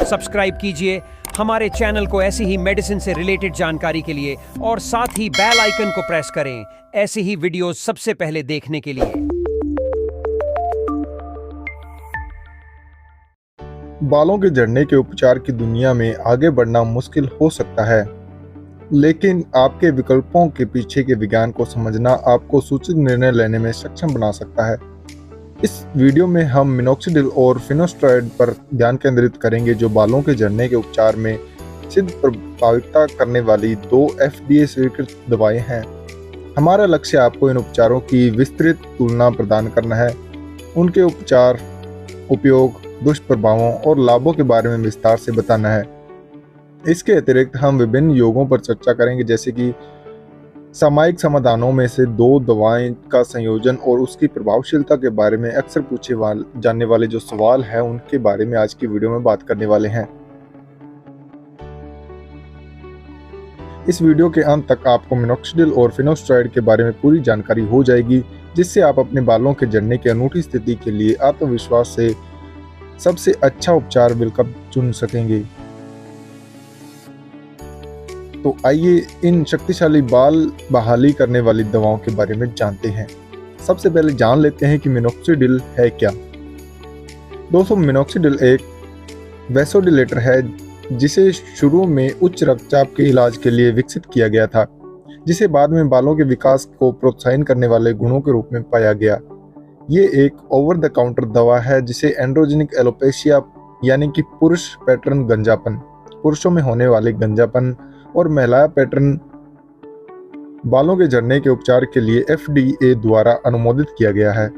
Subscribe कीजिए हमारे channel को ऐसी ही मेडिसिन से रिलेटेड जानकारी के लिए और साथ ही बेल आइकन को प्रेस करें ऐसी ही वीडियोस सबसे पहले देखने के लिए। बालों के झड़ने के उपचार की दुनिया में आगे बढ़ना मुश्किल हो सकता है, लेकिन आपके विकल्पों के पीछे के विज्ञान को समझना आपको सूचित निर्णय लेने में सक्षम बना सकता है। इस वीडियो में हम मिनोक्सिडिल और फिनोस्टेरॉइड पर ध्यान केंद्रित करेंगे, जो बालों के झड़ने के उपचार में सिद्ध प्रभाविता करने वाली 2 FDA स्वीकृत दवाएं हैं। हमारा लक्ष्य आपको इन उपचारों की विस्तृत तुलना प्रदान करना है, उनके उपचार, उपयोग, दुष्प्रभावों और लाभों के बारे में विस्तार से बताना है। इसके अतिरिक्त हम विभिन्न योगों पर चर्चा करेंगे, जैसे कि सामयिक समाधानों में से 2 दवाएं का संयोजन और उसकी प्रभावशीलता के बारे में अक्सर पूछे जाने वाले जो सवाल हैं उनके बारे में आज की वीडियो में बात करने वाले हैं। इस वीडियो के अंत तक आपको मिनोक्सिडिल और फिनोस्टेरॉइड के बारे में पूरी जानकारी हो जाएगी, जिससे आप अपने बालों के झड़ने की अनूठी स्थिति के लिए आत्मविश्वास से सबसे अच्छा उपचार विकल्प चुन सकेंगे। तो आइए इन शक्तिशाली बाल बहाली करने वाली दवाओं के बारे में जानते हैं। सबसे पहले जान लेते हैं कि मिनोक्सिडिल है क्या। दोस्तों, मिनोक्सिडिल एक वैसोडिलेटर है जिसे शुरू में उच्च रक्तचाप के इलाज के लिए विकसित किया गया था, जिसे बाद में बालों के विकास को प्रोत्साहित करने वाले गुणों के रूप में पाया गया। ये एक ओवर द काउंटर दवा है जिसे एंड्रोजेनिक एलोपेशिया यानी कि पुरुष पैटर्न गंजापन, पुरुषों में होने वाले गंजापन और महिला पैटर्न बालों के झड़ने के उपचार के लिए FDA द्वारा अनुमोदित किया गया है।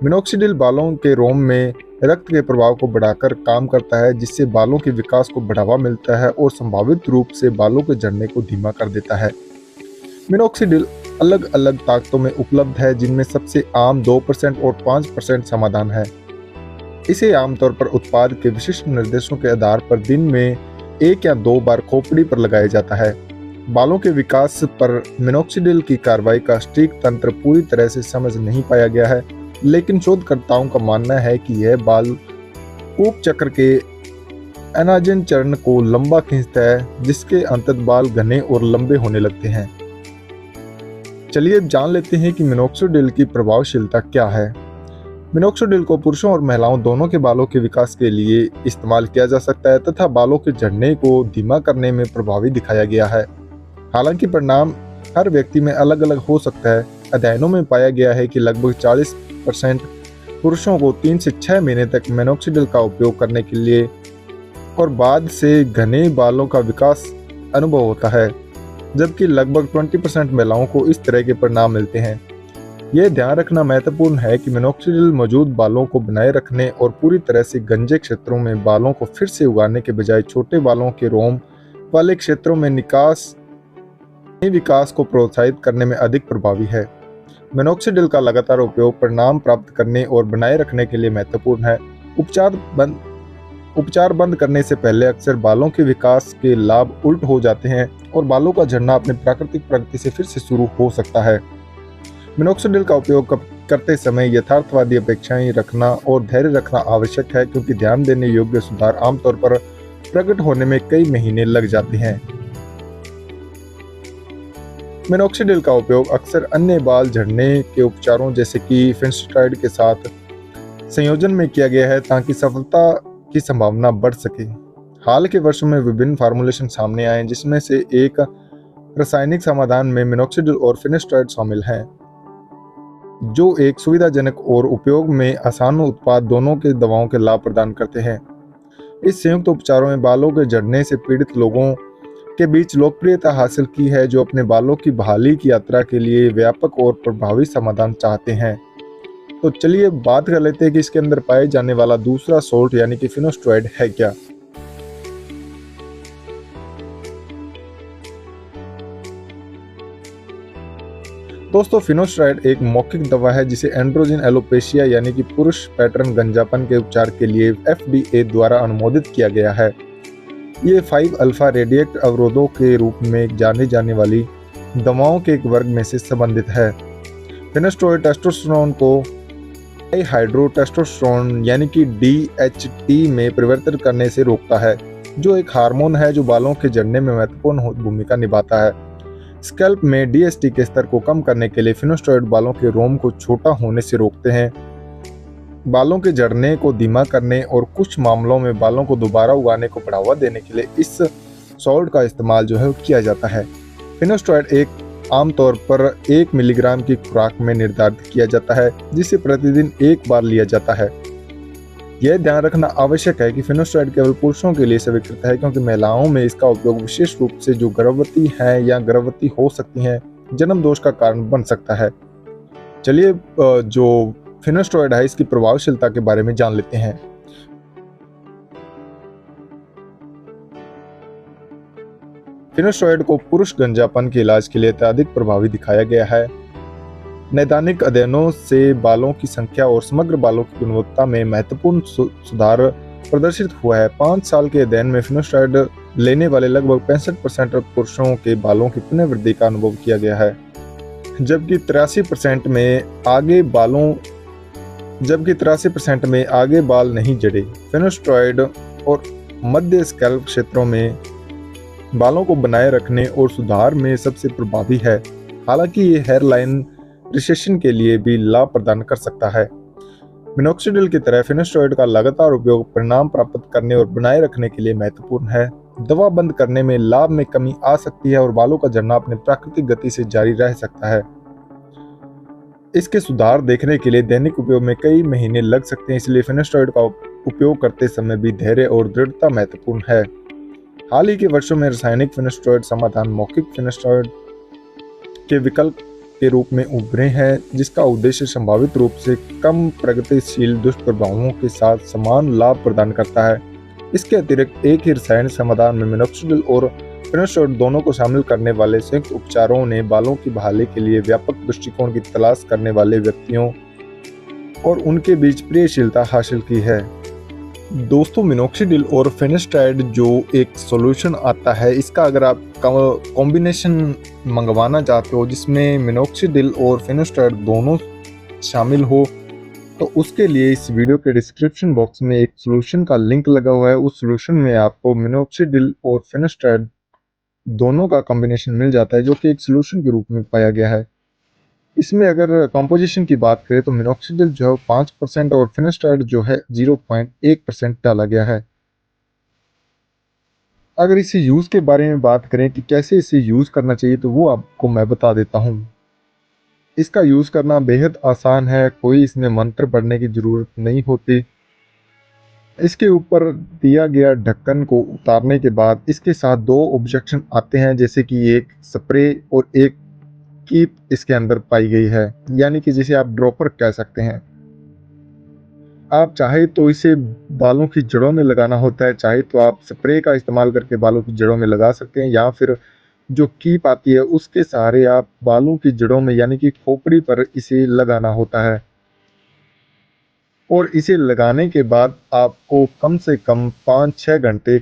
मिनोक्सिडिल बालों के रोम में रक्त के प्रवाह को बढ़ाकर काम करता है, जिससे बालों के विकास को बढ़ावा मिलता है और संभावित रूप से बालों के झड़ने को धीमा कर देता है। मिनोक्सिडिल अलग अलग ताकतों में उपलब्ध है, जिनमें सबसे आम 2% और 5% समाधान है। इसे आमतौर पर उत्पाद के विशिष्ट निर्देशों के आधार पर दिन में 1 या 2 बार खोपड़ी पर लगाया जाता है। बालों के विकास पर मिनोक्सिडिल की कार्रवाई का सटीक तंत्र पूरी तरह से समझ नहीं पाया गया है, लेकिन शोधकर्ताओं का मानना है कि यह बाल कूप चक्र के एनाजन चरण को लंबा खींचता है, जिसके अंततः बाल घने और लंबे होने लगते हैं। चलिए अब जान लेते हैं कि मिनोक्सिडिल की प्रभावशीलता क्या है। मिनोक्सिडिल को पुरुषों और महिलाओं दोनों के बालों के विकास के लिए इस्तेमाल किया जा सकता है तथा बालों के झड़ने को धीमा करने में प्रभावी दिखाया गया है। हालांकि परिणाम हर व्यक्ति में अलग अलग हो सकता है। अध्ययनों में पाया गया है कि लगभग 40% पुरुषों को 3 से 6 महीने तक मिनोक्सिडिल का उपयोग करने के लिए और बाद से घने बालों का विकास अनुभव होता है, जबकि लगभग 20% महिलाओं को इस तरह के परिणाम मिलते हैं। यह ध्यान रखना महत्वपूर्ण है कि मिनोक्सिडिल मौजूद बालों को बनाए रखने और पूरी तरह से गंजे क्षेत्रों में बालों को फिर से उगाने के बजाय छोटे बालों के रोम वाले क्षेत्रों में विकास को प्रोत्साहित करने में अधिक प्रभावी है। मिनोक्सिडिल का लगातार उपयोग परिणाम प्राप्त करने और बनाए रखने के लिए महत्वपूर्ण है। उपचार बंद करने से पहले अक्सर बालों के विकास के लाभ उल्ट हो जाते हैं और बालों का झड़ना अपनी प्राकृतिक प्रगति से फिर से शुरू हो सकता है। मिनोक्सिडिल का उपयोग करते समय यथार्थवादी अपेक्षाएं रखना और धैर्य रखना आवश्यक है, क्योंकि ध्यान देने योग्य सुधार आमतौर पर प्रकट होने में कई महीने लग जाते हैं। मिनोक्सिडिल का उपयोग अक्सर अन्य बाल झड़ने के उपचारों जैसे कि फिनोस्टेरॉइड के साथ संयोजन में किया गया है, ताकि सफलता की संभावना बढ़ सके। हाल के वर्षों में विभिन्न फार्मूलेशन सामने आए, जिसमें से एक रासायनिक समाधान में मिनोक्सिडिल और फिनोस्टेरॉइड शामिल हैं, जो एक सुविधाजनक और उपयोग में आसान उत्पाद दोनों के दवाओं के लाभ प्रदान करते हैं। इस संयुक्त उपचारों में बालों के झड़ने से पीड़ित लोगों के बीच लोकप्रियता हासिल की है, जो अपने बालों की बहाली की यात्रा के लिए व्यापक और प्रभावी समाधान चाहते हैं। तो चलिए बात कर लेते हैं कि इसके अंदर पाए जाने वाला दूसरा सोल्ट यानी कि फिनोस्टेरॉइड है क्या। दोस्तों, फिनोस्टेरॉइड एक मौखिक दवा है जिसे एंड्रोजन एलोपेशिया यानी कि पुरुष पैटर्न गंजापन के उपचार के लिए FDA द्वारा अनुमोदित किया गया है। ये 5-अल्फा रेडिएट अवरोधों के रूप में जाने जाने वाली दवाओं के एक वर्ग में से संबंधित है। फिनोस्टेरॉइड टेस्टोस्टेरोन को हाइड्रोटेस्टोस्टेरोन यानी कि DHT में परिवर्तित करने से रोकता है, जो एक हार्मोन है जो बालों के झड़ने में महत्वपूर्ण भूमिका निभाता है। स्कैल्प में DHT के स्तर को कम करने के लिए फिनोस्टेरॉइड बालों के रोम को छोटा होने से रोकते हैं, बालों के झड़ने को धीमा करने और कुछ मामलों में बालों को दोबारा उगाने को बढ़ावा देने के लिए इस सॉल्ट का इस्तेमाल जो है किया जाता है। फिनोस्टेरॉइड एक आमतौर पर 1 मिलीग्राम की खुराक में निर्धारित किया जाता है, जिसे प्रतिदिन 1 बार लिया जाता है। यह ध्यान रखना आवश्यक है कि फिनोस्टेरॉइड केवल पुरुषों के लिए स्वीकृत है, क्योंकि महिलाओं में इसका उपयोग विशेष रूप से जो गर्भवती हैं या गर्भवती हो सकती हैं जन्म दोष का कारण बन सकता है। चलिए जो फिनोस्टेरॉइड है इसकी प्रभावशीलता के बारे में जान लेते हैं। फिनोस्टेरॉइड को पुरुष गंजापन के इलाज के लिए अत्यधिक प्रभावी दिखाया गया है। नैदानिक अध्ययनों से बालों की संख्या और समग्र बालों की गुणवत्ता में महत्वपूर्ण सुधार प्रदर्शित हुआ है। 5 साल के अध्ययन में फिनोस्टेरॉइड लेने वाले लगभग 65% पुरुषों के बालों की पुनर्वृद्धि का अनुभव किया गया है, जबकि 83% में आगे बाल नहीं झड़े। फिनोस्टेरॉइड और मध्य स्कैल्प क्षेत्रों में बालों को बनाए रखने और सुधार में सबसे प्रभावी है। हालांकि ये हेयरलाइन रिसेशन के लिए भी लाभ प्रदान कर सकता है। मिनोक्सिडिल की तरह फिनोस्टेरॉइड का लगातार उपयोग परिणाम प्राप्त करने और बनाए रखने के लिए महत्वपूर्ण है। दवा बंद करने में लाभ में कमी आ सकती है और बालों का झड़ना अपनी प्राकृतिक गति से जारी रह सकता है। इसके सुधार देखने के लिए दैनिक उपयोग में कई महीने लग सकते हैं, इसलिए फिनोस्टेरॉइड का उपयोग करते समय भी धैर्य और दृढ़ता महत्वपूर्ण है। हाल ही के वर्षों में रासायनिक फिनोस्टेरॉइड समाधान मौखिक फिनोस्टेरॉइड के विकल्प के रूप में उभरे हैं, जिसका उद्देश्य संभावित रूप से कम प्रगतिशील दुष्प्रभावों के साथ समान लाभ प्रदान करता है। इसके अतिरिक्त एक ही रासायनिक समाधान में मिनोक्सिडिल और फिनोस्टेरॉइड दोनों को शामिल करने वाले संयुक्त उपचारों ने बालों की बहाली के लिए व्यापक दृष्टिकोण की तलाश करने वाले व्यक्तियों और उनके बीच प्रियशीलता हासिल की है। दोस्तों, मिनोक्सिडिल और फिनोस्टेरॉइड जो एक सॉल्यूशन आता है, इसका अगर आप कॉम्बिनेशन मंगवाना चाहते हो जिसमें मिनोक्सिडिल और फिनोस्टेरॉइड दोनों शामिल हो, तो उसके लिए इस वीडियो के डिस्क्रिप्शन बॉक्स में एक सॉल्यूशन का लिंक लगा हुआ है। उस सॉल्यूशन में आपको मिनोक्सिडिल और फिनोस्टेरॉइड दोनों का कॉम्बिनेशन मिल जाता है, जो कि एक सॉल्यूशन के रूप में पाया गया है। इसमें अगर कंपोजिशन की बात करें तो मिनोक्सिडिल जो है 5% और फिनोस्टेरॉइड जो है 0.1% डाला गया है। अगर इसे यूज़ के बारे में बात करें कि कैसे इसे यूज़ करना चाहिए, तो वो आपको मैं बता देता हूँ। इसका यूज़ करना बेहद आसान है, कोई इसमें मंत्र पढ़ने की ज़रूरत नहीं होती। इसके ऊपर दिया गया ढक्कन को उतारने के बाद इसके साथ 2 ऑब्जेक्शन आते हैं, जैसे कि एक स्प्रे और एक कीप इसके अंदर पाई गई है, यानी कि जिसे आप ड्रॉपर कह सकते हैं। आप चाहे तो इसे बालों की जड़ों में लगाना होता है, चाहे तो आप स्प्रे का इस्तेमाल करके बालों की जड़ों में लगा सकते हैं, या फिर जो कीप आती है उसके सहारे आप बालों की जड़ों में यानी कि खोपड़ी पर इसे लगाना होता है। और इसे लगाने के बाद आपको कम से कम 5-6 घंटे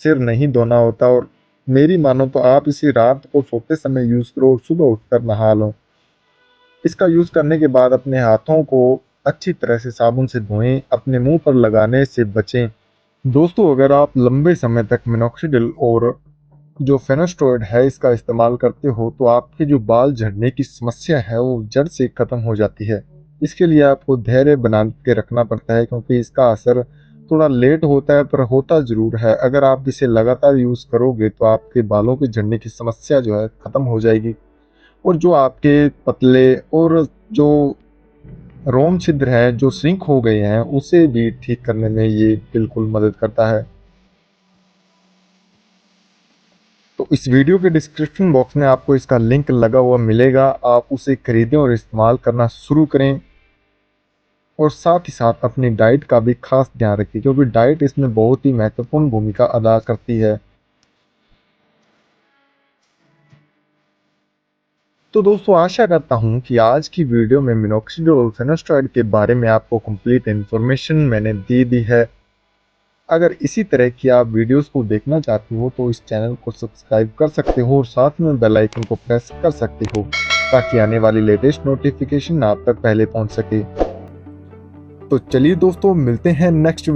सिर नहीं धोना होता, और मेरी मानो तो आप इसे रात को सोते समय यूज़ करो और सुबह उठकर नहा लो। इसका यूज़ करने के बाद अपने हाथों को अच्छी तरह से साबुन से धोएं, अपने मुंह पर लगाने से बचें। दोस्तों, अगर आप लंबे समय तक मिनोक्सिडिल और जो फिनोस्टेरॉइड है इसका इस्तेमाल करते हो, तो आपके जो बाल झड़ने की समस्या है वो जड़ से ख़त्म हो जाती है। इसके लिए आपको धैर्य बना के रखना पड़ता है, क्योंकि इसका असर थोड़ा लेट होता है पर होता ज़रूर है। अगर आप इसे लगातार यूज़ करोगे तो आपके बालों के झड़ने की समस्या जो है ख़त्म हो जाएगी, और जो आपके पतले और जो रोम छिद्र हैं जो श्रिंक हो गए हैं उसे भी ठीक करने में ये बिल्कुल मदद करता है। तो इस वीडियो के डिस्क्रिप्शन बॉक्स में आपको इसका लिंक लगा हुआ मिलेगा, आप उसे खरीदें और इस्तेमाल करना शुरू करें। और साथ ही साथ अपनी डाइट का भी खास ध्यान रखें, क्योंकि डाइट इसमें बहुत ही महत्वपूर्ण भूमिका अदा करती है। तो दोस्तों, आशा करता हूं कि आज की वीडियो में मिनोक्सिडिल और फिनोस्टेरॉइड के बारे में आपको कंप्लीट इन्फॉर्मेशन मैंने दे दी है। अगर इसी तरह की आप वीडियोस को देखना चाहते हो तो इस चैनल को सब्सक्राइब कर सकते हो और साथ में बेल आइकन को प्रेस कर सकते हो, ताकि आने वाली लेटेस्ट नोटिफिकेशन आप तक पहले पहुंच सके। तो चलिए दोस्तों, मिलते हैं नेक्स्ट